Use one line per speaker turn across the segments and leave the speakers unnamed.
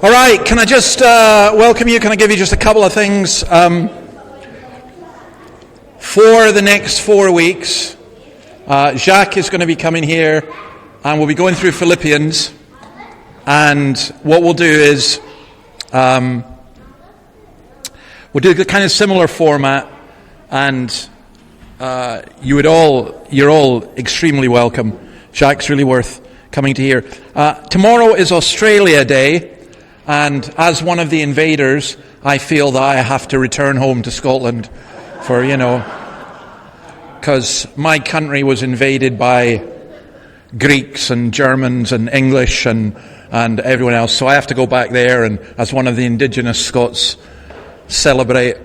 All right, can I just welcome you? Can I give you just a couple of things? For the next 4 weeks, Jacques is going to be coming here, and we'll be going through Philippians. And what we'll do is we'll do the kind of similar format, and you're all extremely welcome. Jacques, really worth coming to hear. Tomorrow is Australia Day. And as one of the invaders, I feel that I have to return home to Scotland for, because my country was invaded by Greeks and Germans and English and everyone else. So I have to go back there and, as one of the indigenous Scots, celebrate.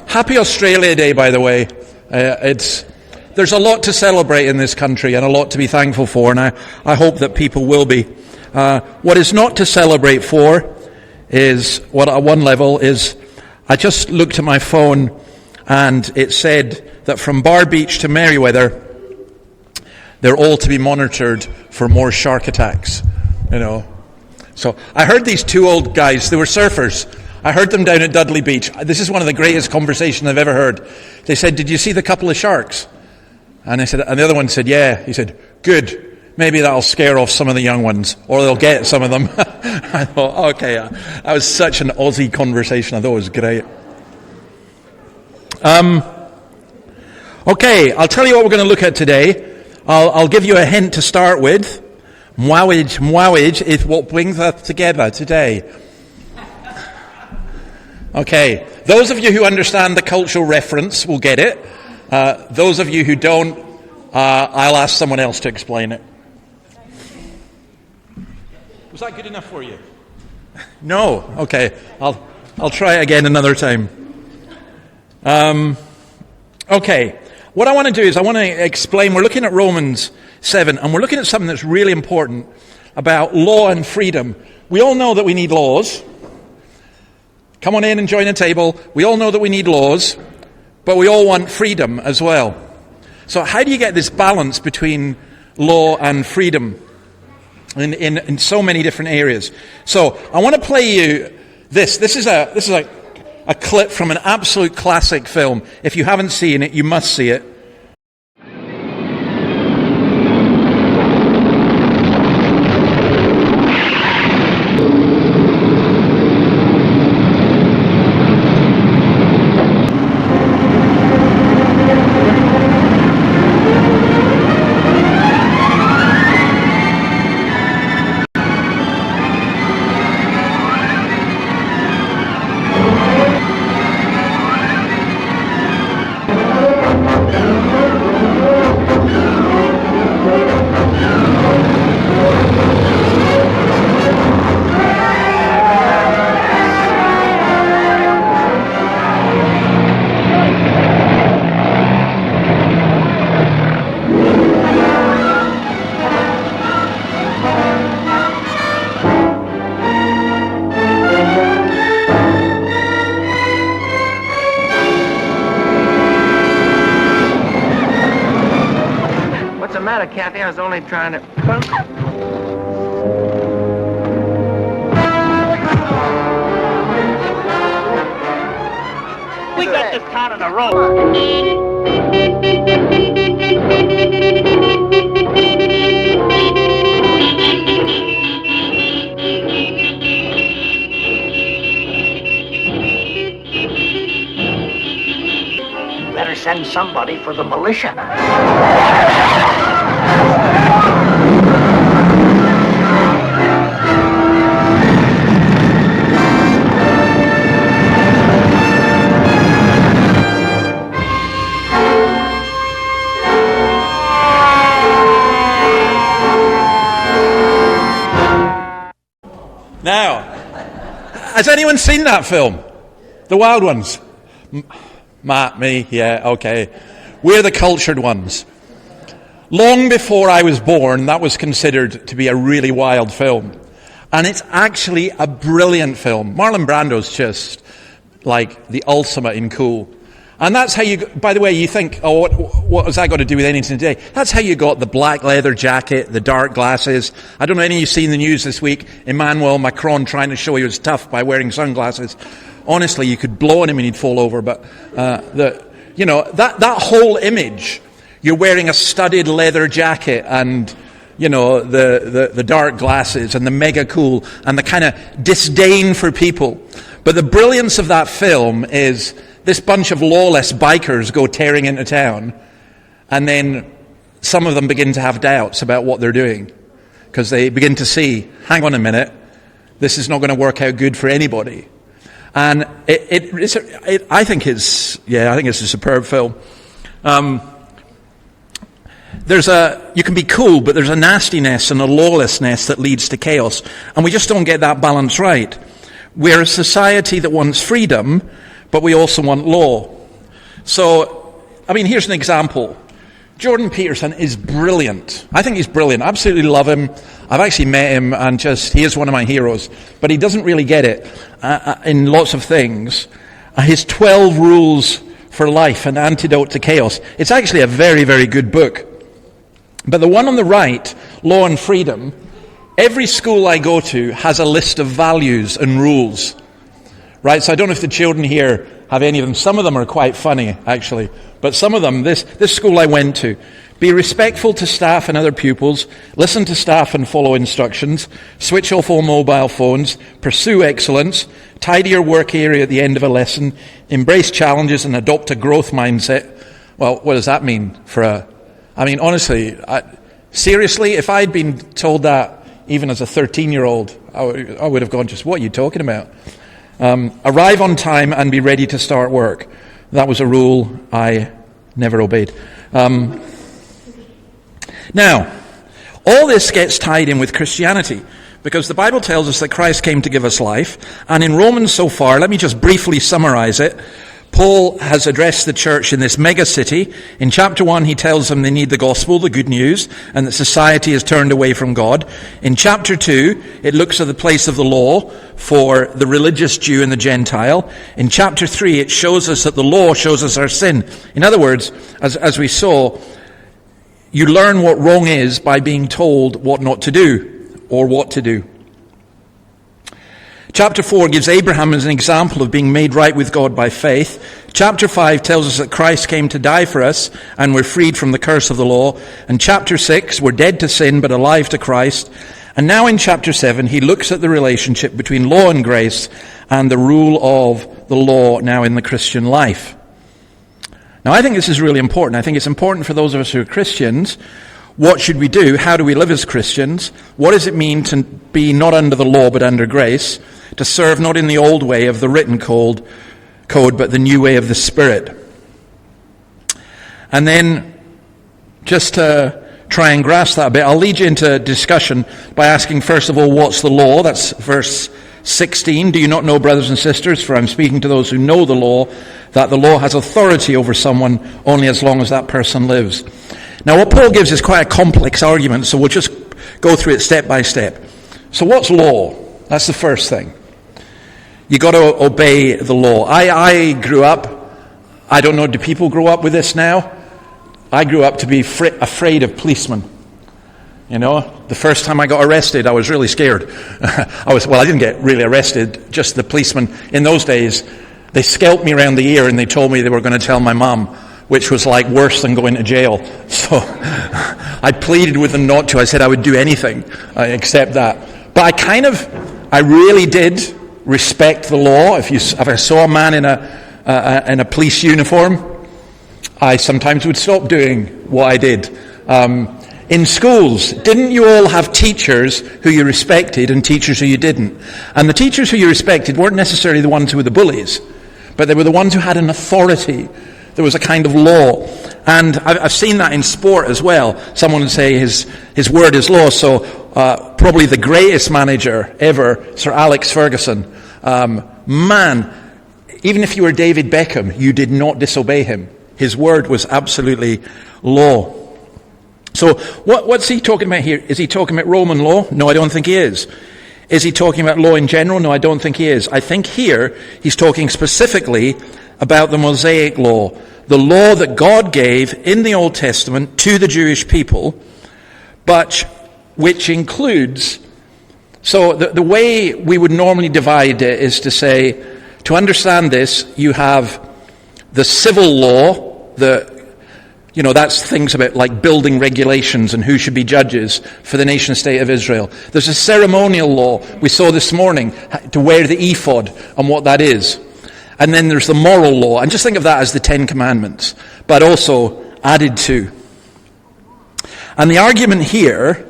Happy Australia Day, by the way. There's a lot to celebrate in this country and a lot to be thankful for, and I hope that people will be. What is not to celebrate for is, what at one level is, I just looked at my phone and it said that from Bar Beach to Merriweather, they're all to be monitored for more shark attacks, So I heard these two old guys, they were surfers. I heard them down at Dudley Beach. This is one of the greatest conversations I've ever heard. They said, "Did you see the couple of sharks?" And the other one said, "Yeah." He said, "Good. Maybe that'll scare off some of the young ones, or they'll get some of them." I thought, okay, that was such an Aussie conversation. I thought it was great. Okay, I'll tell you what we're going to look at today. I'll give you a hint to start with. Mwawage is what brings us together today. Okay, those of you who understand the cultural reference will get it. Those of you who don't, I'll ask someone else to explain it. Was that good enough for you? No? Okay. I'll try it again another time. Okay. What I want to do is I want to explain, we're looking at Romans 7, and we're looking at something that's really important about law and freedom. We all know that we need laws. Come on in and join the table. We all know that we need laws, but we all want freedom as well. So how do you get this balance between law and freedom in so many different areas? So I want to play you this. This is a clip from an absolute classic film. If you haven't seen it, you must see it.
Kathy, I was only trying to...
We got this town on a roll.
Better send somebody for the militia.
Now, has anyone seen that film? The Wild Ones? Matt, me, yeah, okay. We're the cultured ones. Long before I was born, that was considered to be a really wild film. And it's actually a brilliant film. Marlon Brando's just like the ultimate in cool. And that's how you, by the way, you think, oh, what has that got to do with anything today? That's how you got the black leather jacket, the dark glasses. I don't know any of you seen the news this week, Emmanuel Macron trying to show he was tough by wearing sunglasses. Honestly, you could blow on him and he'd fall over. But, that whole image, you're wearing a studded leather jacket and, the dark glasses and the mega cool and the kind of disdain for people. But the brilliance of that film is this bunch of lawless bikers go tearing into town, and then some of them begin to have doubts about what they're doing because they begin to see, hang on a minute, this is not going to work out good for anybody. And I think it's a superb film. You can be cool, but there's a nastiness and a lawlessness that leads to chaos, and we just don't get that balance right. We're a society that wants freedom, but we also want law. So, here's an example. Jordan Peterson is brilliant. I think he's brilliant. I absolutely love him. I've actually met him, and he is one of my heroes. But he doesn't really get it in lots of things. His 12 Rules for Life, An Antidote to Chaos. It's actually a very, very good book. But the one on the right, Law and Freedom, every school I go to has a list of values and rules. Right, so I don't know if the children here have any of them. Some of them are quite funny, actually. But some of them, this school I went to, be respectful to staff and other pupils, listen to staff and follow instructions, switch off all mobile phones, pursue excellence, tidy your work area at the end of a lesson, embrace challenges and adopt a growth mindset. Well, what does that mean honestly, seriously, if I'd been told that even as a 13-year-old, I would have gone, just what are you talking about? Arrive on time and be ready to start work. That was a rule I never obeyed. Now, all this gets tied in with Christianity, because the Bible tells us that Christ came to give us life, and in Romans so far, let me just briefly summarize it. Paul has addressed the church in this mega city. In chapter 1, he tells them they need the gospel, the good news, and that society has turned away from God. In chapter 2, it looks at the place of the law for the religious Jew and the Gentile. In chapter 3, it shows us that the law shows us our sin. In other words, as we saw, you learn what wrong is by being told what not to do, or what to do. Chapter 4 gives Abraham as an example of being made right with God by faith. Chapter 5 tells us that Christ came to die for us and we're freed from the curse of the law. And chapter 6, we're dead to sin but alive to Christ. And now in chapter 7, he looks at the relationship between law and grace and the rule of the law now in the Christian life. Now I think this is really important. I think it's important for those of us who are Christians. What should we do? How do we live as Christians? What does it mean to be not under the law but under grace? To serve not in the old way of the written code, but the new way of the Spirit. And then, just to try and grasp that a bit, I'll lead you into discussion by asking, first of all, what's the law? That's verse 16. Do you not know, brothers and sisters, for I'm speaking to those who know the law, that the law has authority over someone only as long as that person lives. Now, what Paul gives is quite a complex argument, so we'll just go through it step by step. So what's law? That's the first thing. You got to obey the law. I grew up, I don't know, do people grow up with this now? I grew up to be afraid of policemen. The first time I got arrested, I was really scared. I didn't get really arrested, just the policemen. In those days, they scalped me around the ear and they told me they were going to tell my mum, which was like worse than going to jail. So I pleaded with them not to. I said I would do anything except that. But I really did respect the law. If I saw a man in a police uniform, I sometimes would stop doing what I did. In schools, didn't you all have teachers who you respected and teachers who you didn't? And the teachers who you respected weren't necessarily the ones who were the bullies, but they were the ones who had an authority. There was a kind of law. And I've seen that in sport as well. Someone would say his word is law. So probably the greatest manager ever, Sir Alex Ferguson. Man, even if you were David Beckham, you did not disobey him. His word was absolutely law. So what's he talking about here? Is he talking about Roman law? No, I don't think he is. Is he talking about law in general? No, I don't think he is. I think here he's talking specifically about the Mosaic law, the law that God gave in the Old Testament to the Jewish people, but which includes, so the way we would normally divide it is to say, to understand this, you have the civil law, that's things about like building regulations and who should be judges for the nation state of Israel. There's a ceremonial law we saw this morning to wear the ephod and what that is. And then there's the moral law. And just think of that as the Ten Commandments, but also added to. And the argument here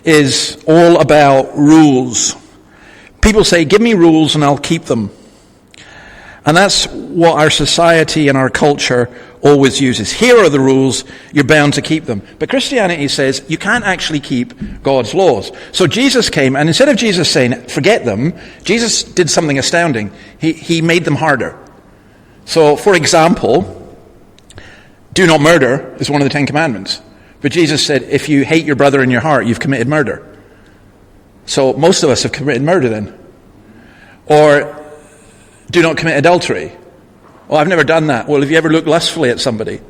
is all about rules. People say, give me rules and I'll keep them. And that's what our society and our culture always uses. Here are the rules, you're bound to keep them. But Christianity says you can't actually keep God's laws. So Jesus came, and instead of Jesus saying, forget them, Jesus did something astounding. He made them harder. So, for example, do not murder is one of the Ten Commandments. But Jesus said, if you hate your brother in your heart, you've committed murder. So most of us have committed murder then. Or, do not commit adultery. Oh, I've never done that. Well, have you ever looked lustfully at somebody?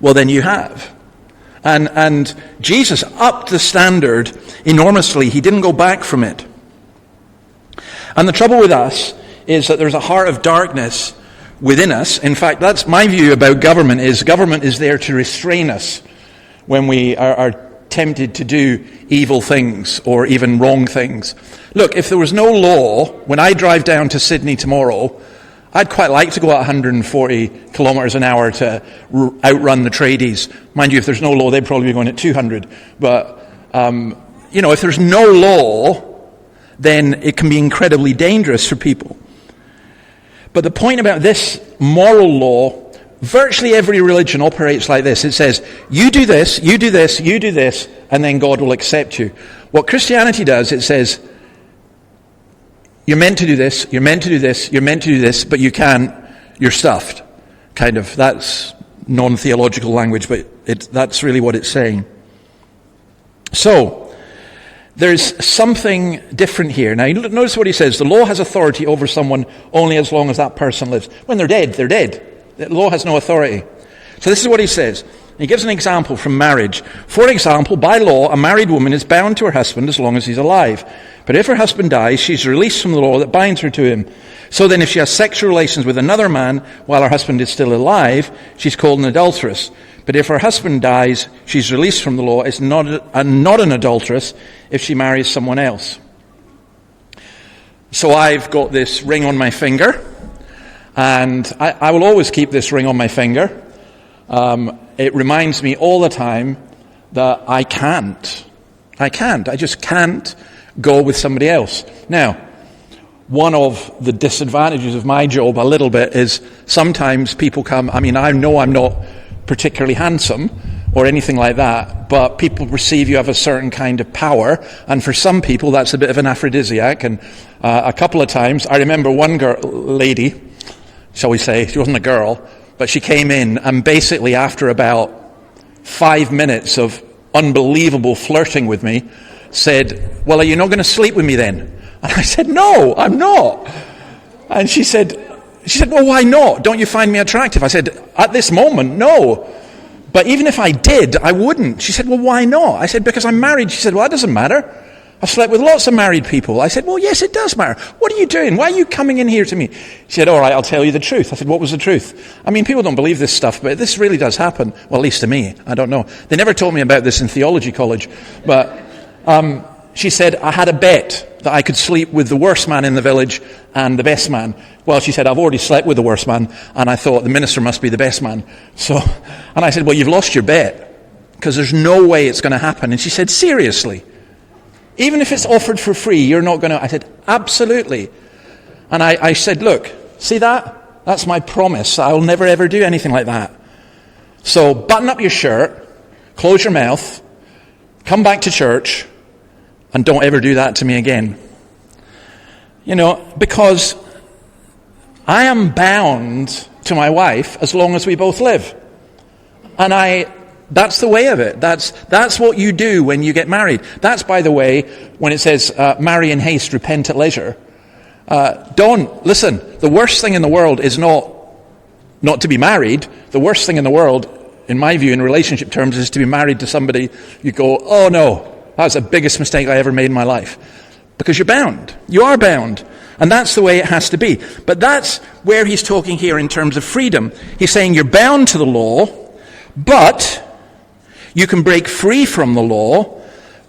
Well, then you have. And Jesus upped the standard enormously. He didn't go back from it. And the trouble with us is that there's a heart of darkness within us. In fact, that's my view about government is there to restrain us when we are tempted to do evil things or even wrong things. Look, if there was no law, when I drive down to Sydney tomorrow, I'd quite like to go at 140 kilometres an hour to outrun the tradies. Mind you, if there's no law, they'd probably be going at 200. But, if there's no law, then it can be incredibly dangerous for people. But the point about this moral law, virtually every religion operates like this. It says, you do this, you do this, you do this, and then God will accept you. What Christianity does, it says, you're meant to do this, you're meant to do this, you're meant to do this, but you can't, you're stuffed. Kind of, that's non-theological language, but that's really what it's saying. So, there's something different here. Now, notice what he says. The law has authority over someone only as long as that person lives. When they're dead, they're dead. The law has no authority. So this is what he says. He gives an example from marriage. For example, by law, a married woman is bound to her husband as long as he's alive. But if her husband dies, she's released from the law that binds her to him. So then if she has sexual relations with another man while her husband is still alive, she's called an adulteress. But if her husband dies, she's released from the law as not an adulteress if she marries someone else. So I've got this ring on my finger, and I will always keep this ring on my finger. It reminds me all the time that I just can't go with somebody else. Now, one of the disadvantages of my job a little bit is sometimes people come, I know I'm not particularly handsome or anything like that, but people perceive you have a certain kind of power, and for some people that's a bit of an aphrodisiac. And a couple of times, I remember one lady, shall we say, she wasn't a girl, but she came in and basically after about 5 minutes of unbelievable flirting with me, said, well, are you not going to sleep with me then? And I said, no, I'm not. And she said, well, why not? Don't you find me attractive? I said, at this moment, no. But even if I did, I wouldn't. She said, well, why not? I said, because I'm married. She said, well, that doesn't matter. I've slept with lots of married people. I said, well, yes, it does matter. What are you doing? Why are you coming in here to me? She said, all right, I'll tell you the truth. I said, what was the truth? People don't believe this stuff, but this really does happen. Well, at least to me. I don't know. They never told me about this in theology college. But she said, I had a bet that I could sleep with the worst man in the village and the best man. Well, she said, I've already slept with the worst man, and I thought the minister must be the best man. And I said, well, you've lost your bet, because there's no way it's going to happen. And she said, seriously? Even if it's offered for free, you're not going to... I said, absolutely. And I said, look, see that? That's my promise. I'll never, ever do anything like that. So button up your shirt, close your mouth, come back to church, and don't ever do that to me again. Because I am bound to my wife as long as we both live. And that's the way of it. That's what you do when you get married. That's, by the way, when it says, marry in haste, repent at leisure. Listen, the worst thing in the world is not not to be married. The worst thing in the world, in my view, in relationship terms, is to be married to somebody you go, oh no, that was the biggest mistake I ever made in my life. Because you're bound. You are bound. And that's the way it has to be. But that's where he's talking here in terms of freedom. He's saying you're bound to the law, but you can break free from the law,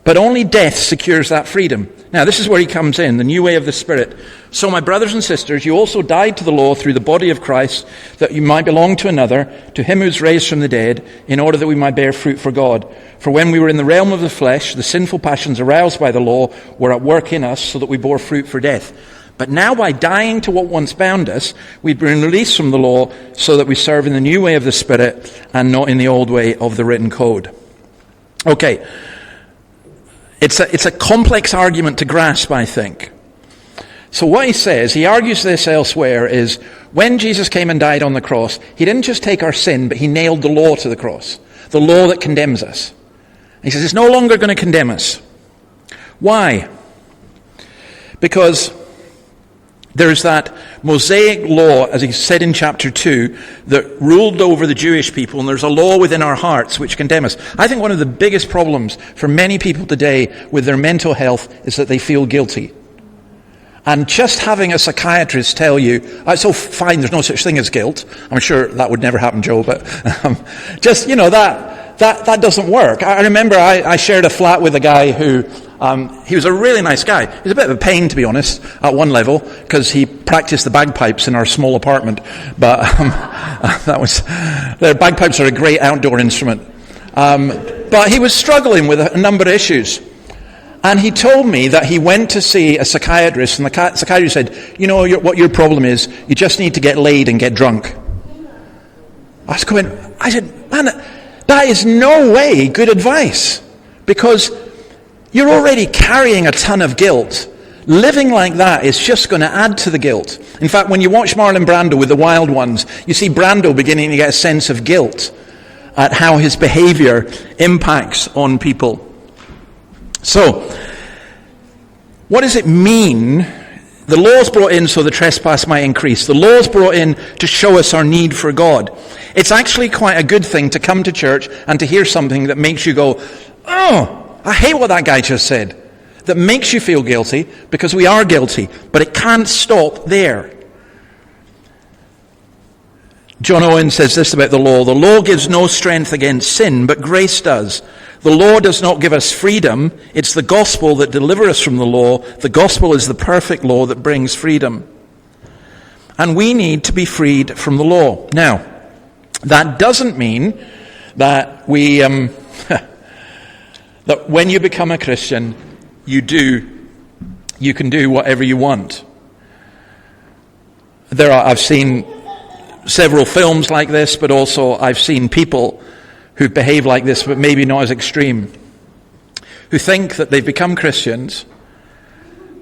but only death secures that freedom. Now, this is where he comes in, the new way of the Spirit. So, my brothers and sisters, you also died to the law through the body of Christ, that you might belong to another, to him who's raised from the dead, in order that we might bear fruit for God. For when we were in the realm of the flesh, the sinful passions aroused by the law were at work in us, so that we bore fruit for death. But now, by dying to what once bound us, we've been released from the law, so that we serve in the new way of the Spirit, and not in the old way of the written code. Okay. It's a complex argument to grasp, I think. So what he says, he argues this elsewhere, is when Jesus came and died on the cross, he didn't just take our sin, but he nailed the law to the cross. The law that condemns us. He says it's no longer going to condemn us. Why? Because there's that Mosaic law, as he said in chapter 2, that ruled over the Jewish people, and there's a law within our hearts which condemn us. I think one of the biggest problems for many people today with their mental health is that they feel guilty. And just having a psychiatrist tell you, it's so fine, there's no such thing as guilt. I'm sure that would never happen, Joe, but just, that doesn't work. I remember I shared a flat with a guy who, he was a really nice guy. He was a bit of a pain, to be honest, at one level, because he practiced the bagpipes in our small apartment. But the bagpipes are a great outdoor instrument. But he was struggling with a number of issues. And he told me that he went to see a psychiatrist, and the psychiatrist said, what your problem is, you just need to get laid and get drunk. I said, man, that is no way good advice, because you're already carrying a ton of guilt. Living like that is just going to add to the guilt. In fact, when you watch Marlon Brando with The Wild Ones, you see Brando beginning to get a sense of guilt at how his behavior impacts on people. So, what does it mean? The law's brought in so the trespass might increase. The law's brought in to show us our need for God. It's actually quite a good thing to come to church and to hear something that makes you go, oh, I hate what that guy just said. That makes you feel guilty, because we are guilty. But it can't stop there. John Owen says this about the law. The law gives no strength against sin, but grace does. The law does not give us freedom. It's the gospel that delivers us from the law. The gospel is the perfect law that brings freedom. And we need to be freed from the law. Now, that doesn't mean that we... that when you become a Christian, you can do whatever you want. I've seen several films like this, but also I've seen people who behave like this, but maybe not as extreme, who think that they've become Christians,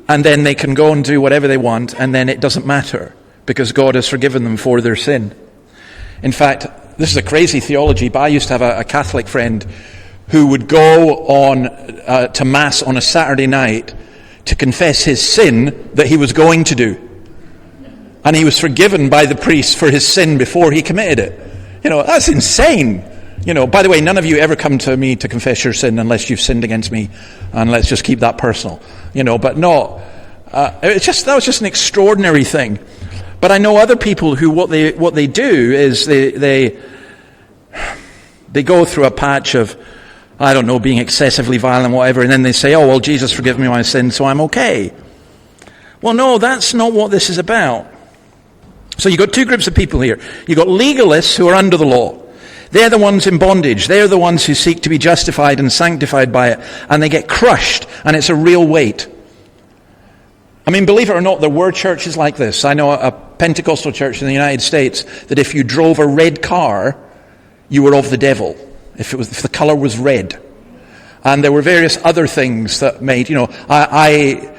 and then they can go and do whatever they want, and then it doesn't matter, because God has forgiven them for their sin. In fact, this is a crazy theology, but I used to have a Catholic friend who would go on to Mass on a Saturday night to confess his sin that he was going to do. And he was forgiven by the priest for his sin before he committed it. That's insane. By the way, none of you ever come to me to confess your sin unless you've sinned against me, and let's just keep that personal. But no, that was just an extraordinary thing. But I know other people who what they do is they go through a patch of, I don't know, being excessively violent, whatever, and then they say, oh, well, Jesus forgive me my sin, so I'm okay. Well, no, that's not what this is about. So you've got two groups of people here. You've got legalists who are under the law. They're the ones in bondage. They're the ones who seek to be justified and sanctified by it, and they get crushed, and it's a real weight. I mean, believe it or not, there were churches like this. I know a Pentecostal church in the United States that if you drove a red car, you were of the devil. If the color was red. And there were various other things that made, I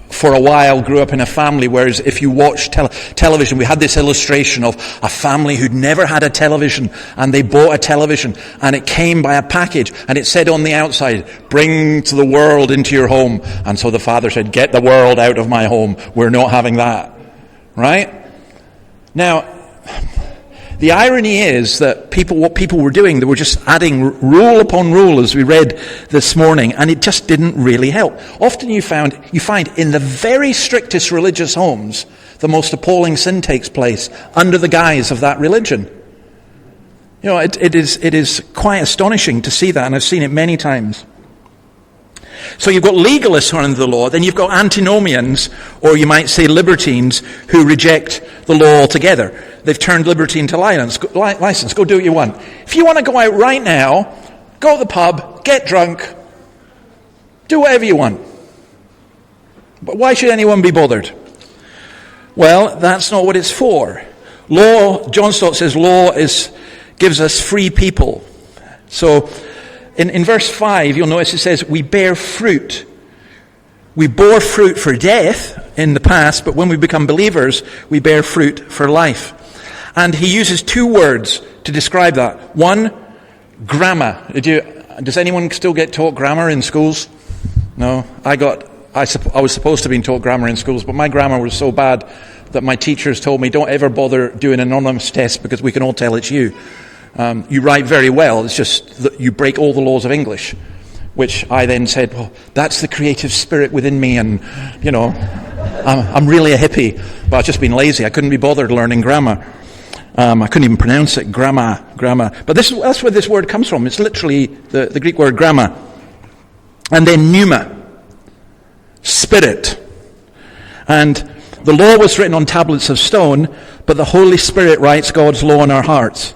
for a while grew up in a family where if you watched television, we had this illustration of a family who'd never had a television, and they bought a television, and it came by a package, and it said on the outside, bring to the world into your home. And so the father said, get the world out of my home. We're not having that. Right? Now, The irony is that what people were doing, they were just adding rule upon rule, as we read this morning, and it just didn't really help. Often you find in the very strictest religious homes, the most appalling sin takes place under the guise of that religion. You know, it is quite astonishing to see that, and I've seen it many times. So you've got legalists who are under the law, then you've got antinomians, or you might say libertines, who reject the law altogether. They've turned liberty into license. Go do what you want. If you want to go out right now, go to the pub, get drunk, do whatever you want. But why should anyone be bothered? Well, that's not what it's for. Law, John Stott says, gives us free people. So, in verse 5, you'll notice it says, we bear fruit. We bore fruit for death in the past, but when we become believers, we bear fruit for life. And he uses two words to describe that. One, grammar. Does anyone still get taught grammar in schools? No? I was supposed to be taught grammar in schools, but my grammar was so bad that my teachers told me, don't ever bother doing an anonymous test because we can all tell it's you. You write very well, it's just that you break all the laws of English, which I then said, well, that's the creative spirit within me, and, you know, I'm really a hippie, but I've just been lazy. I couldn't be bothered learning grammar. I couldn't even pronounce it, grammar. But that's where this word comes from. It's literally the Greek word grammar. And then pneuma, spirit. And the law was written on tablets of stone, but the Holy Spirit writes God's law in our hearts.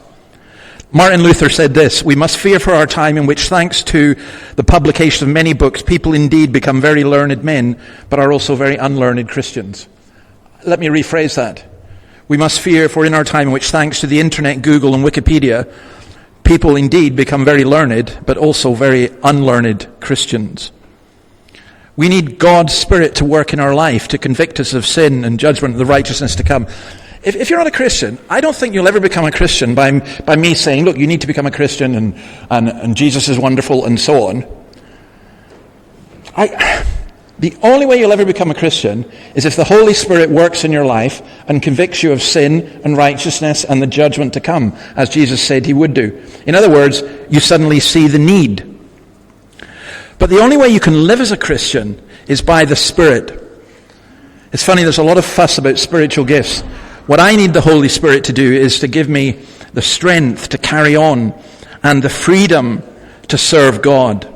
Martin Luther said this, we must fear for our time in which, thanks to the publication of many books, people indeed become very learned men, but are also very unlearned Christians. Let me rephrase that. We must fear for in our time in which, thanks to the internet, Google, and Wikipedia, people indeed become very learned, but also very unlearned Christians. We need God's Spirit to work in our life, to convict us of sin and judgment and the righteousness to come. If you're not a Christian, I don't think you'll ever become a Christian by me saying, look, you need to become a Christian and Jesus is wonderful and so on. The only way you'll ever become a Christian is if the Holy Spirit works in your life and convicts you of sin and righteousness and the judgment to come, as Jesus said he would do. In other words, you suddenly see the need. But the only way you can live as a Christian is by the Spirit. It's funny, there's a lot of fuss about spiritual gifts. What I need the Holy Spirit to do is to give me the strength to carry on and the freedom to serve God.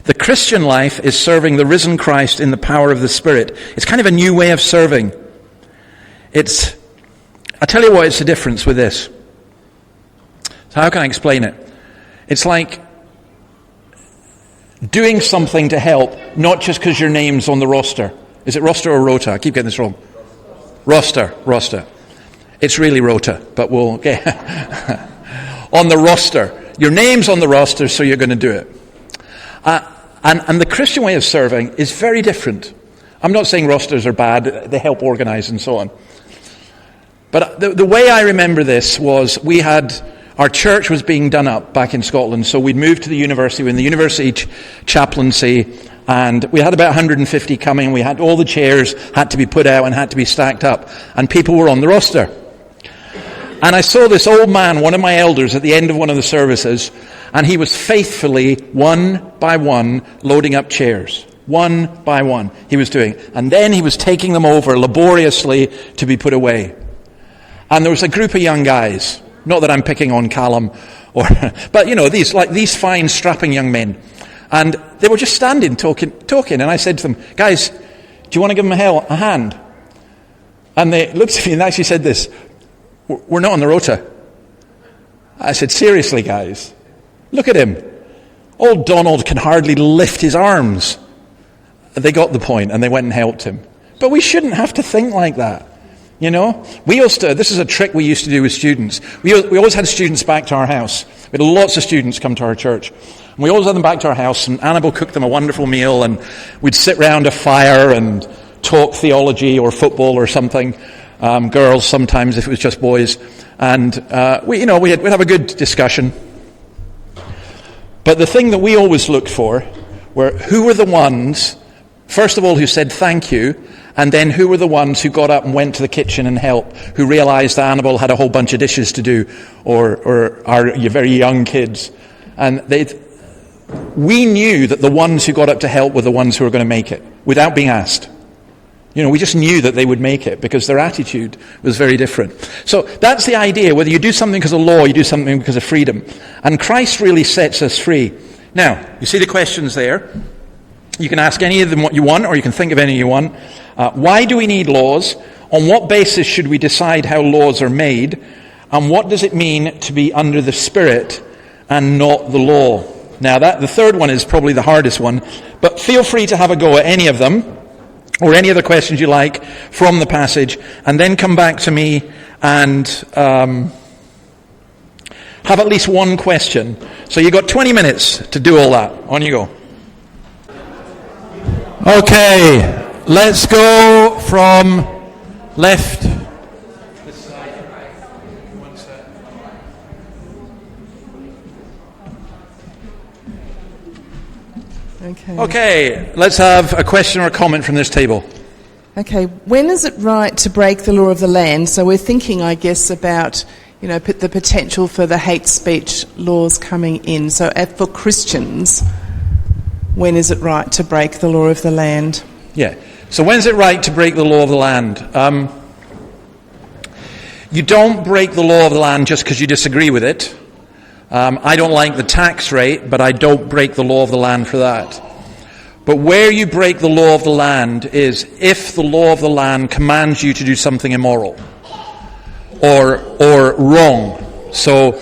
The Christian life is serving the risen Christ in the power of the Spirit. It's kind of a new way of serving. I'll tell you what, it's the difference with this. So how can I explain it? It's like doing something to help, not just because your name's on the roster. Is it roster or rota? I keep getting this wrong. Roster. It's really rota, but we'll get on the roster. Your name's on the roster, so you're going to do it. And the Christian way of serving is very different. I'm not saying rosters are bad, they help organize and so on. But the way I remember this was our church was being done up back in Scotland, so we'd moved to the university, we're in the university chaplaincy, and we had about 150 coming. We had all the chairs had to be put out and had to be stacked up, and people were on the roster. And I saw this old man, one of my elders, at the end of one of the services, and he was faithfully, one by one, loading up chairs. One by one, he was doing. And then he was taking them over laboriously to be put away. And there was a group of young guys, not that I'm picking on Callum, but these fine, strapping young men. And they were just standing, talking, and I said to them, guys, do you want to give them a hand? And they looked at me and actually said this, we're not on the rota. I said, seriously, guys, look at him. Old Donald can hardly lift his arms. They got the point and they went and helped him. But we shouldn't have to think like that. You know, this is a trick we used to do with students. We always had students back to our house. We had lots of students come to our church. And we always had them back to our house, and Annabelle cooked them a wonderful meal, and we'd sit round a fire and talk theology or football or something. Girls sometimes, if it was just boys. And we'd have a good discussion. But the thing that we always looked for were who were the ones First of all, who said thank you, and then who were the ones who got up and went to the kitchen and helped, who realized that Annabelle had a whole bunch of dishes to do, or our very young kids. And we knew that the ones who got up to help were the ones who were going to make it, without being asked. We just knew that they would make it because their attitude was very different. So that's the idea, whether you do something because of law, you do something because of freedom. And Christ really sets us free. Now, you see the questions there. You can ask any of them what you want, or you can think of any you want. Why do we need laws? On what basis should we decide how laws are made? And what does it mean to be under the Spirit and not the law? Now, the third one is probably the hardest one, but feel free to have a go at any of them, or any other questions you like from the passage, and then come back to me and have at least one question. So you've got 20 minutes to do all that. On you go. Okay, let's go from left. Okay, let's have a question or a comment from this table.
Okay, when is it right to break the law of the land? So we're thinking, I guess, about, the potential for the hate speech laws coming in. So for Christians, when is it right to break the law of the land?
Yeah, so when is it right to break the law of the land? You don't break the law of the land just because you disagree with it. I don't like the tax rate, but I don't break the law of the land for that. But where you break the law of the land is if the law of the land commands you to do something immoral or wrong. So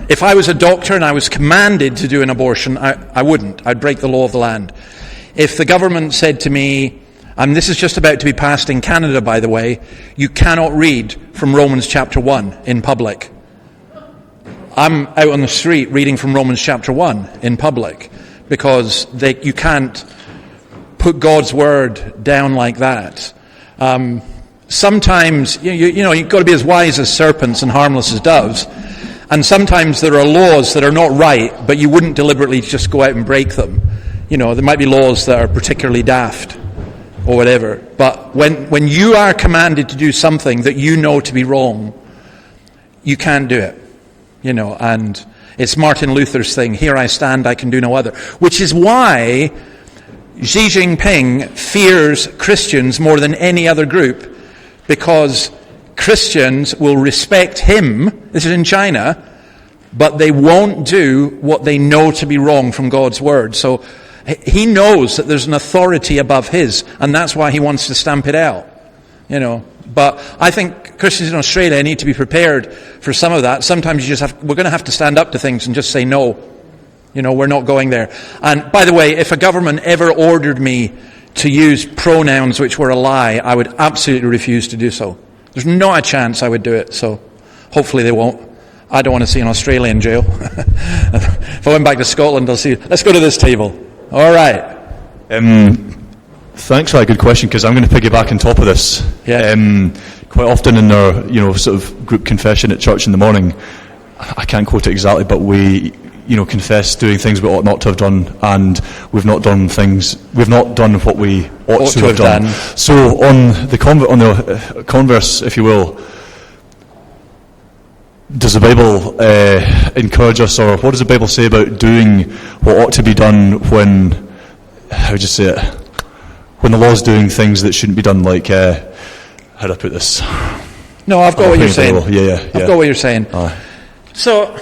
if I was a doctor and I was commanded to do an abortion, I wouldn't. I'd break the law of the land. If the government said to me, and this is just about to be passed in Canada, by the way, you cannot read from Romans chapter 1 in public. I'm out on the street reading from Romans chapter 1 in public because you can't put God's word down like that. Sometimes, you've got to be as wise as serpents and harmless as doves. And sometimes there are laws that are not right, but you wouldn't deliberately just go out and break them. There might be laws that are particularly daft or whatever. But when you are commanded to do something that you know to be wrong, you can't do it. And it's Martin Luther's thing, here I stand, I can do no other. Which is why Xi Jinping fears Christians more than any other group, because Christians will respect him, this is in China, but they won't do what they know to be wrong from God's word. So he knows that there's an authority above his, and that's why he wants to stamp it out. But I think Christians in Australia need to be prepared for some of that. Sometimes we're going to have to stand up to things and just say no. We're not going there. And by the way, if a government ever ordered me to use pronouns which were a lie, I would absolutely refuse to do so. There's not a chance I would do it, so hopefully they won't. I don't want to see an Australian jail. If I went back to Scotland, I'll see. Let's go to this table. All right.
Thanks for that good question, because I'm going to piggyback on top of this.
Yeah.
Quite often in our, sort of group confession at church in the morning, I can't quote it exactly, but we, confess doing things we ought not to have done, and we've not done what we ought to have done. So on the converse, if you will, does the Bible encourage us, or what does the Bible say about doing what ought to be done when, how would you say it, when the law's doing things that shouldn't be done, like, how do I put this?
No, I've got what you're saying.
Yeah.
I've got what you're saying. So,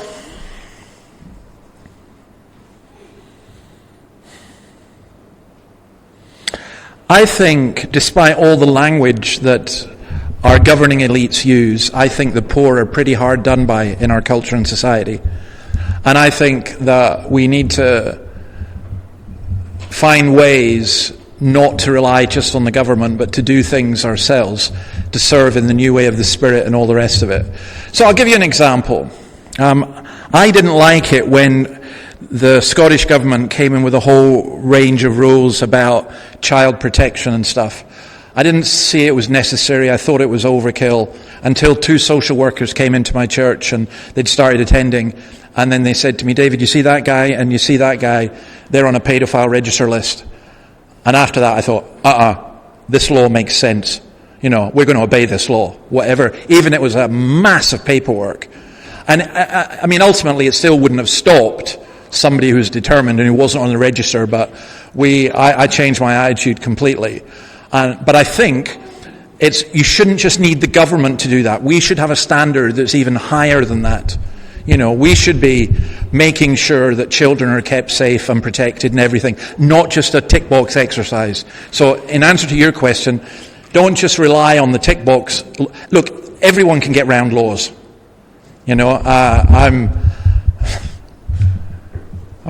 I think, despite all the language that our governing elites use, I think the poor are pretty hard done by in our culture and society. And I think that we need to find ways not to rely just on the government, but to do things ourselves, to serve in the new way of the Spirit and all the rest of it. So I'll give you an example. I didn't like it when the Scottish government came in with a whole range of rules about child protection and stuff. I didn't see it was necessary. I thought it was overkill until 2 social workers came into my church and they'd started attending. And then they said to me, David, you see that guy and you see that guy, they're on a paedophile register list. And after that I thought, this law makes sense. We're going to obey this law, whatever, even it was a massive paperwork. And I mean, ultimately it still wouldn't have stopped somebody who's determined and who wasn't on the register, but I changed my attitude completely. But I think you shouldn't just need the government to do that. We should have a standard that's even higher than that. We should be making sure that children are kept safe and protected and everything, not just a tick box exercise. So in answer to your question, don't just rely on the tick box. Look, everyone can get round laws. I'm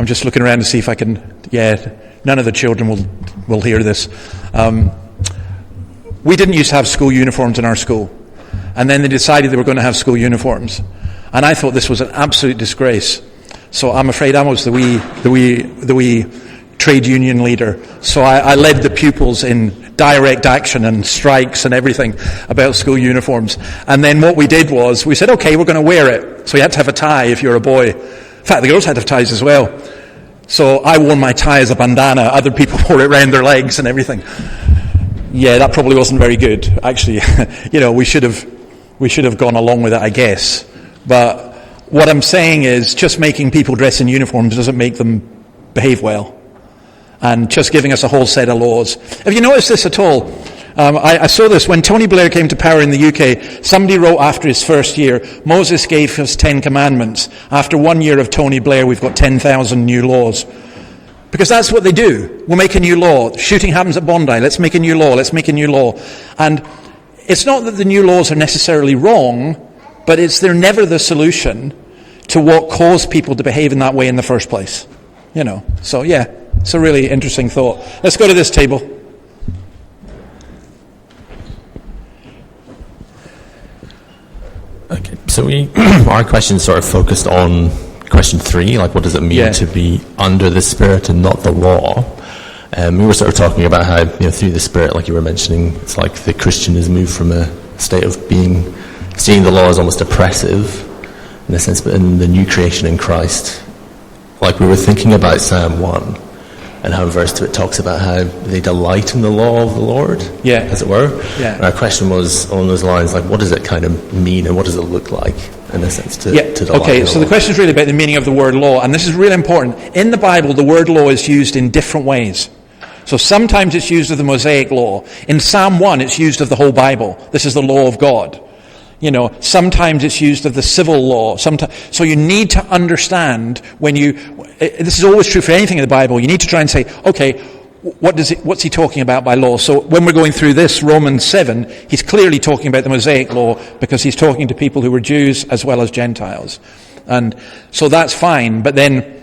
just looking around to see if I can. Yeah, none of the children will hear this. We didn't used to have school uniforms in our school, and then they decided they were going to have school uniforms, and I thought this was an absolute disgrace. So I'm afraid I was the wee trade union leader. So I led the pupils in direct action and strikes and everything about school uniforms. And then what we did was we said, okay, we're going to wear it. So you had to have a tie if you're a boy. In fact, the girls had to have ties as well. So I wore my tie as a bandana. Other people wore it around their legs and everything. Yeah, that probably wasn't very good, actually. We should have gone along with it, I guess. But what I'm saying is just making people dress in uniforms doesn't make them behave well. And just giving us a whole set of laws. Have you noticed this at all? I saw this when Tony Blair came to power in the UK. Somebody wrote after his first year, Moses gave us 10 commandments. After 1 year of Tony Blair, we've got 10,000 new laws. Because that's what they do. We'll make a new law. Shooting happens at Bondi. Let's make a new law. Let's make a new law. And it's not that the new laws are necessarily wrong, but they're never the solution to what caused people to behave in that way in the first place. So yeah, it's a really interesting thought. Let's go to this table.
Okay, so our question sort of focused on question 3, like what does it mean to be under the Spirit and not the law? We were sort of talking about how, through the Spirit, like you were mentioning, it's like the Christian is moved from a state of seeing the law as almost oppressive, in a sense, but in the new creation in Christ. Like we were thinking about Psalm 1, and how verse 2 it talks about how they delight in the law of the Lord, as it were. Yeah. And our question was along those lines, like what does it kind of mean and what does it look like, in a sense, to delight in
so the question is really about the meaning of the word law, and this is really important. In the Bible, the word law is used in different ways. So sometimes it's used of the Mosaic law. In Psalm 1, it's used of the whole Bible. This is the law of God. Sometimes it's used of the civil law. So you need to understand this is always true for anything in the Bible. You need to try and say, okay, what's he talking about by law? So when we're going through this, Romans 7, he's clearly talking about the Mosaic law because he's talking to people who were Jews as well as Gentiles. And so that's fine. But then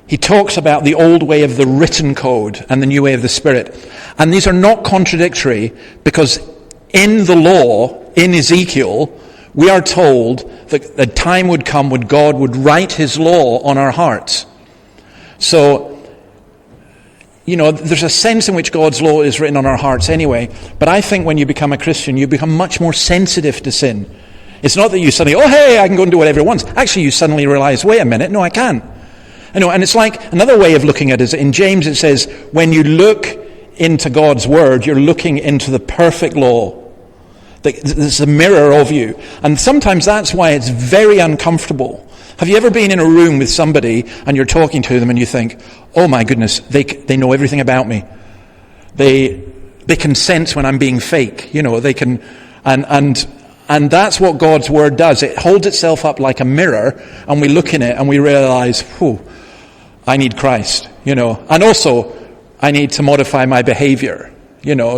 he talks about the old way of the written code and the new way of the Spirit. And these are not contradictory because in the law, in Ezekiel, we are told that the time would come when God would write his law on our hearts. So, there's a sense in which God's law is written on our hearts anyway. But I think when you become a Christian, you become much more sensitive to sin. It's not that you suddenly, I can go and do whatever I want. Actually, you suddenly realize, wait a minute, no, I can't. And it's like another way of looking at it is in James it says, when you look into God's word, you're looking into the perfect law. It's a mirror of you. And sometimes that's why it's very uncomfortable. Have you ever been in a room with somebody and you're talking to them and you think, oh my goodness, they know everything about me. They can sense when I'm being fake. They can, and that's what God's word does. It holds itself up like a mirror and we look in it and we realize, I need Christ, and also I need to modify my behavior,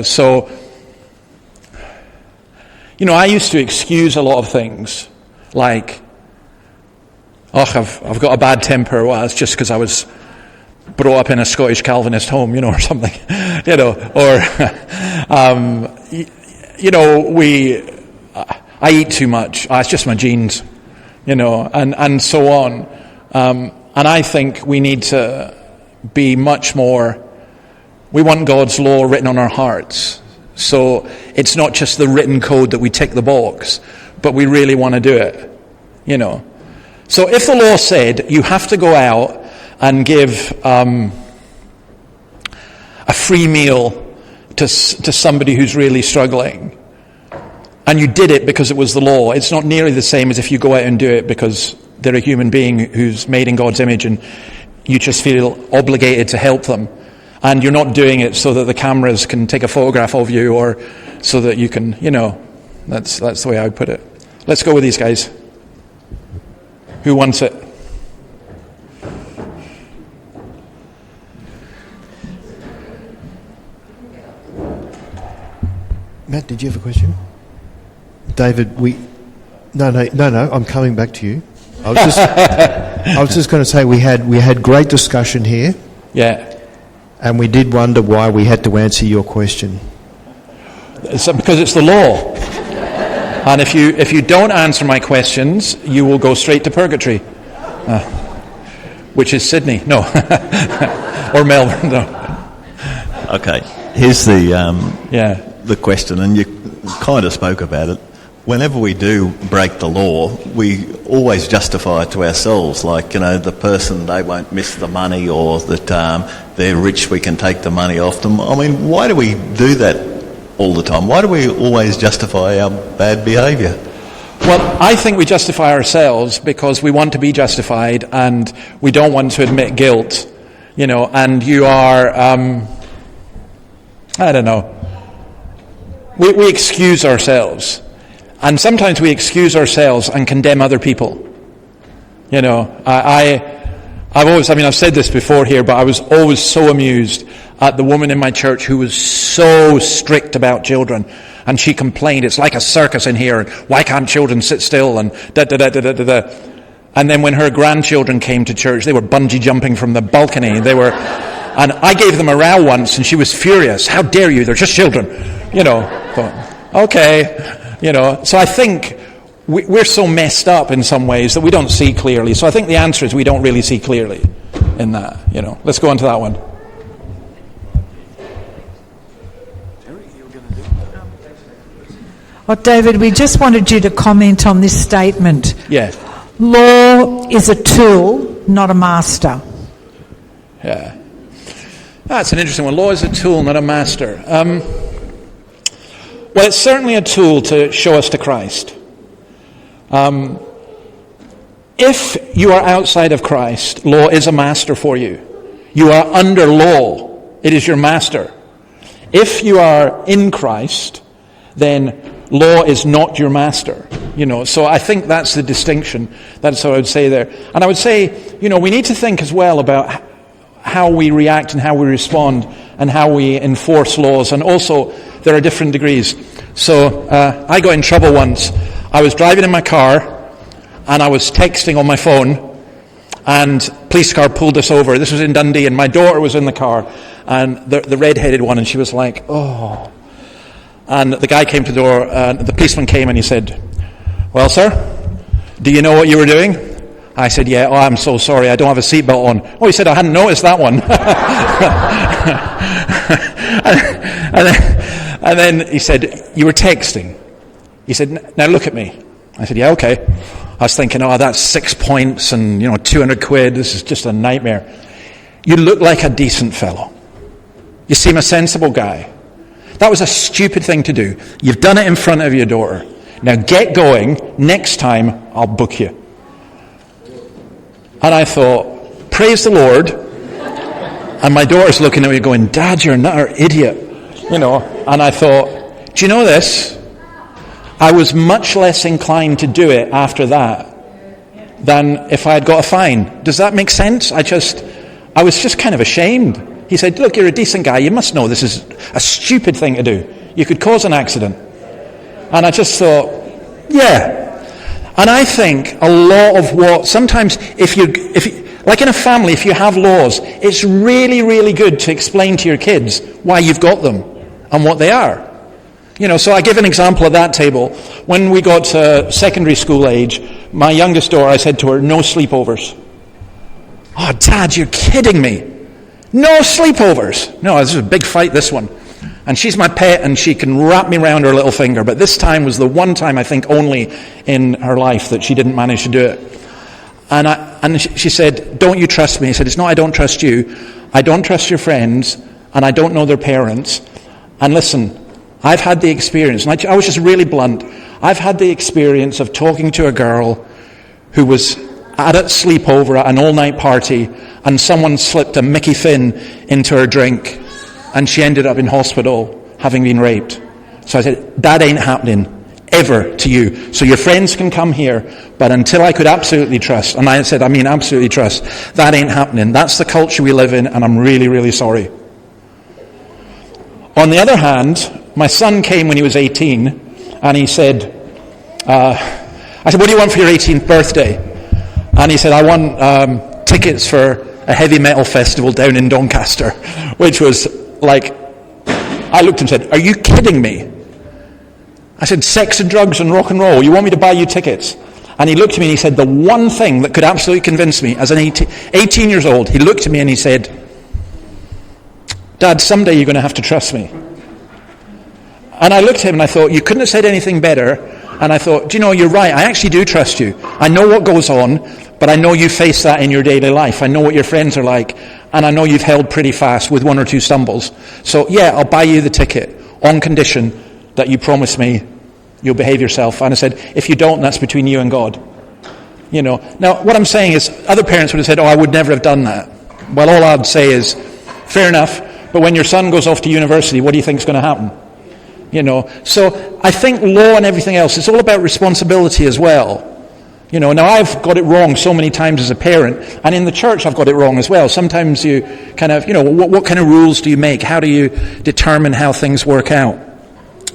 so, I used to excuse a lot of things, like, I've got a bad temper, well, it's just because I was brought up in a Scottish Calvinist home, or something, or, I eat too much, it's just my genes, and so on, and I think we need to be much more, we want God's law written on our hearts. So it's not just the written code that we tick the box, but we really want to do it, So if the law said you have to go out and give free meal to somebody who's really struggling, and you did it because it was the law, it's not nearly the same as if you go out and do it because they're a human being who's made in God's image and you just feel obligated to help them. And you're not doing it so that the cameras can take a photograph of you or so that you can, that's the way I would put it. Let's go with these guys. Who wants it?
Matt, did you have a question? David, no, I'm coming back to you. I was just going to say we had great discussion here.
Yeah.
And we did wonder why we had to answer your question.
Because it's the law. And if you don't answer my questions, you will go straight to purgatory. Which is Sydney. No. Or Melbourne. No.
Okay. Here's the question, and you kind of spoke about it. Whenever we do break the law, we always justify it to ourselves, like, the person, they won't miss the money, or that they're rich, we can take the money off them. I mean, why do we do that all the time? Why do we always justify our bad behaviour?
Well, I think we justify ourselves because we want to be justified and we don't want to admit guilt, and you are, I don't know, we excuse ourselves. And sometimes we excuse ourselves and condemn other people. I've said this before here, but I was always so amused at the woman in my church who was so strict about children. And she complained, it's like a circus in here, and why can't children sit still, and da-da-da-da-da-da. And then when her grandchildren came to church, they were bungee jumping from the balcony. And I gave them a row once, and she was furious. How dare you, they're just children. Thought, okay. So I think we're so messed up in some ways that we don't see clearly. So I think the answer is we don't really see clearly in that. Let's go on to that one.
Oh, David, we just wanted you to comment on this statement.
Yeah.
Law is a tool, not a master.
Yeah. That's an interesting one. Law is a tool, not a master. Well, it's certainly a tool to show us to Christ. If you are outside of Christ, law is a master for you. You are under law. It is your master. If you are in Christ, then law is not your master. So I think that's the distinction. That's what I would say there. And I would say, we need to think as well about how we react and how we respond and how we enforce laws. And also, there are different degrees. So I got in trouble once. I was driving in my car and I was texting on my phone, and police car pulled us over. This was in Dundee, and my daughter was in the car, and the red-headed one, and she was like, oh. And the guy came to the door, and the policeman came and he said, well, sir, do you know what you were doing? I said, yeah. Oh, I'm so sorry, I don't have a seatbelt on. Oh, he said, I hadn't noticed that one. And then he said, you were texting. He said, now look at me. I said, yeah, okay. I was thinking, oh, that's 6 points and, 200 quid. This is just a nightmare. You look like a decent fellow. You seem a sensible guy. That was a stupid thing to do. You've done it in front of your daughter. Now get going. Next time, I'll book you. And I thought, praise the Lord. And my daughter's looking at me going, Dad, you're not an idiot. And I thought, do you know this? I was much less inclined to do it after that than if I had got a fine. Does that make sense? I was just kind of ashamed. He said, look, you're a decent guy. You must know this is a stupid thing to do. You could cause an accident. And I just thought, yeah. And I think a lot of what, sometimes if you, like in a family, if you have laws, it's really, really good to explain to your kids why you've got them and what they are. So I give an example at that table. When we got to secondary school age, my youngest daughter, I said to her, no sleepovers. Oh, Dad, you're kidding me. No sleepovers. No, this is a big fight, this one. And she's my pet, and she can wrap me around her little finger. But this time was the one time, I think, only in her life that she didn't manage to do it. And she said, don't you trust me? I said, it's not I don't trust you. I don't trust your friends. and I don't know their parents. And listen, I've had the experience, and I was just really blunt. I've had the experience of talking to a girl who was at a sleepover at an all-night party, and someone slipped a Mickey Finn into her drink, and she ended up in hospital having been raped. So I said, that ain't happening ever to you. So your friends can come here, but until I could absolutely trust, and I said, I mean absolutely trust, that ain't happening. That's the culture we live in, and I'm really, really sorry. On the other hand, my son came when he was 18, and he said, I said, what do you want for your 18th birthday? And he said, I want tickets for a heavy metal festival down in Doncaster, which was like, I looked and said, are you kidding me? I said, sex and drugs and rock and roll, you want me to buy you tickets? And he looked at me and he said, the one thing that could absolutely convince me, as an 18 years old, he looked at me and he said, Dad, someday you're going to have to trust me. And I looked at him and I thought, you couldn't have said anything better. And I thought, do you know, you're right, I actually do trust you. I know what goes on, but I know you face that in your daily life. I know what your friends are like, and I know you've held pretty fast with one or two stumbles. So yeah, I'll buy you the ticket on condition that you promise me you'll behave yourself. And I said, if you don't, that's between you and God. You know. Now, what I'm saying is, other parents would have said, oh, I would never have done that. Well, all I'd say is, fair enough, but when your son goes off to university, what do you think is going to happen? You know. So I think law and everything else, it's all about responsibility as well. You know, now I've got it wrong so many times as a parent, and in the church I've got it wrong as well. Sometimes you kind of, you know, what kind of rules do you make? How do you determine how things work out?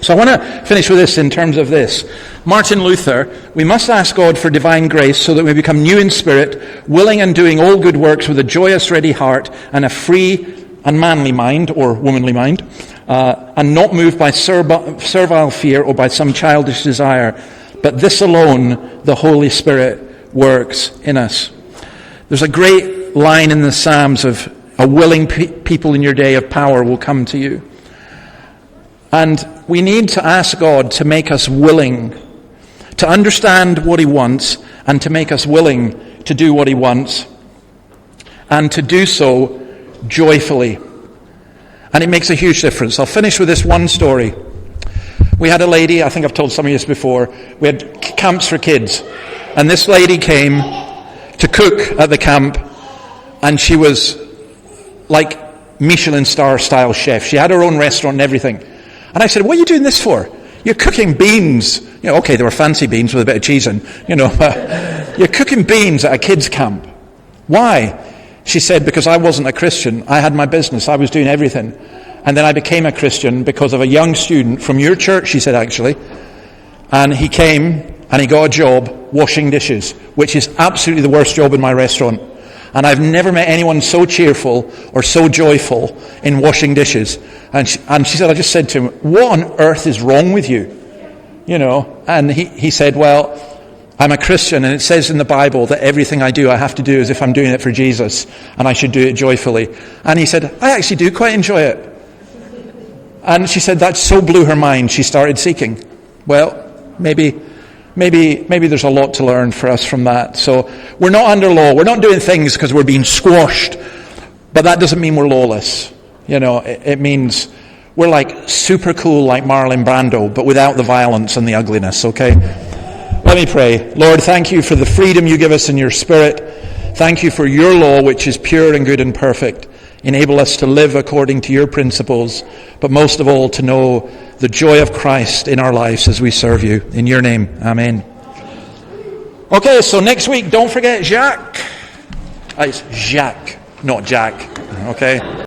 So I want to finish with this in terms of this. Martin Luther, we must ask God for divine grace so that we become new in spirit, willing and doing all good works with a joyous, ready heart and a free and manly mind, or womanly mind, and not moved by servile fear or by some childish desire, but this alone the Holy Spirit works in us. There's a great line in the Psalms of a willing people in your day of power will come to you. And we need to ask God to make us willing to understand what He wants and to make us willing to do what He wants and to do so joyfully. And it makes a huge difference. I'll finish with this one story. We had a lady, I think I've told some of you this before, we had camps for kids. And this lady came to cook at the camp, and she was like Michelin star style chef. She had her own restaurant and everything. And I said, what are you doing this for? You're cooking beans. You know, okay, they were fancy beans with a bit of cheese in, you know. You're cooking beans at a kids' camp. Why? She said, because I wasn't a Christian. I had my business. I was doing everything. And then I became a Christian because of a young student from your church, she said, actually. And he came and he got a job washing dishes, which is absolutely the worst job in my restaurant. And I've never met anyone so cheerful or so joyful in washing dishes. And she said, I just said to him, what on earth is wrong with you? You know, and he said, well, I'm a Christian, and it says in the Bible that everything I do, I have to do as if I'm doing it for Jesus, and I should do it joyfully. And he said, I actually do quite enjoy it. And she said that so blew her mind, she started seeking. Well, maybe there's a lot to learn for us from that. So we're not under law. We're not doing things because we're being squashed, but that doesn't mean we're lawless. You know, it means we're like super cool like Marlon Brando, but without the violence and the ugliness, okay? Let me pray. Lord, thank you for the freedom you give us in your Spirit. Thank you for your law, which is pure and good and perfect. Enable us to live according to your principles, but most of all to know the joy of Christ in our lives as we serve you. In your name, amen. Okay, so next week, don't forget Jacques. It's Jacques, not Jack, okay?